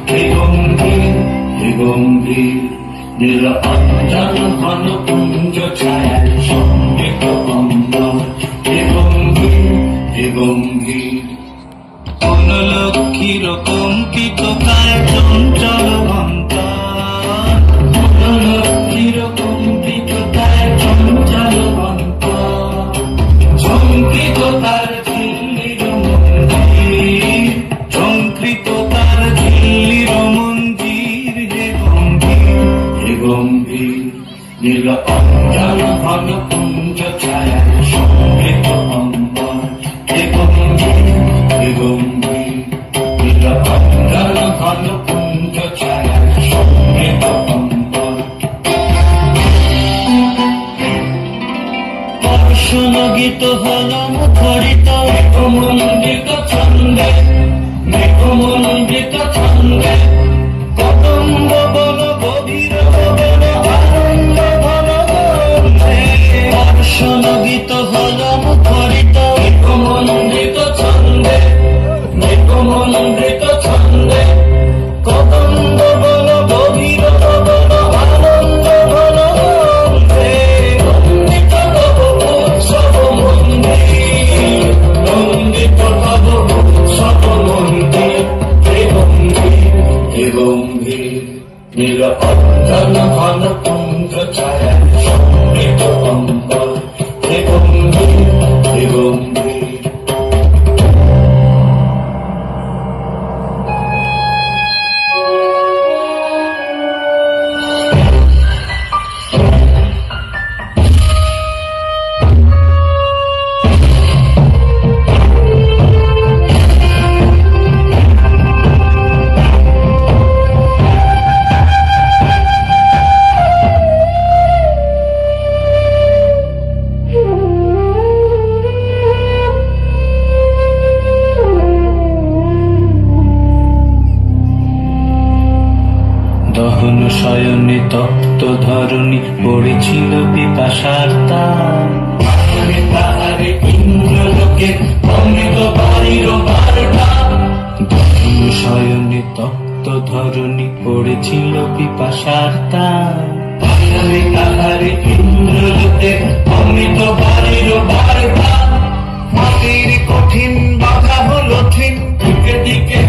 হে গম্ভীর, হে গম্ভীর, নীল অঞ্জন ঘন পুঞ্জ ছায়ার সঙ্গীত অম্বর। হে গম্ভীর, হে গম্ভীর, কোন লক্ষ্মীর কম্পিত কায় চঞ্চল অন্তর, কোন লক্ষ্মীর কম্পিত কায় চঞ্চল অন্তর, ঝঙ্কৃত তার ঝিল্লির মন্দির, ঝঙ্কৃত তার ঝিল্লির মন্দির। হে গম্ভীর, হে গম্ভীর, নীল অঞ্জন ঘন পুঞ্জ ছায়ার সঙ্গীত অম্বর। হে গম্ভীর, হে গম্ভীর, নীল অঞ্জন ঘন পুঞ্জ ছায়ার সঙ্গীত অম্বর। বর্ষণগীত হল মুখরিত মেঘমণ্ডিত ছন্দে, মেঘমণ্ডিত ছন্দে, কদম্ব বন গভীর গগন আনন্দ ঘন গন্ধে। বর্ষণগীত হল মুখরিত মেঘমণ্ডিত ছন্দে, মেঘমণ্ডিত ছন্দে, কদম্ব বন গভীর গগন আনন্দ ঘন গন্ধে। নন্দিত তব উৎসব মন্দির, নন্দিত তব উৎসব মন্দির। হে গম্ভীর, হে গম্ভীর, নীল অঞ্জন ঘন পুঞ্জ ছায়ার সঙ্গীত অম্বর। হে গম্ভীর, হে গম্ভীর। দহন শয়নে তপ্ত ধরণী পড়েছিল পিপাসার তার, তাহারে ইন্দ্রলোকে অমৃত বাড়ির বারটা। দহন শয়নে তপ্ত ধরণী পড়েছিল পিপাসার তার, তাহারে ইন্দ্রলোকে অমৃত বাড়ির বারটা। মাটির কঠিন বাধা হলো থিন, দিকে দিকে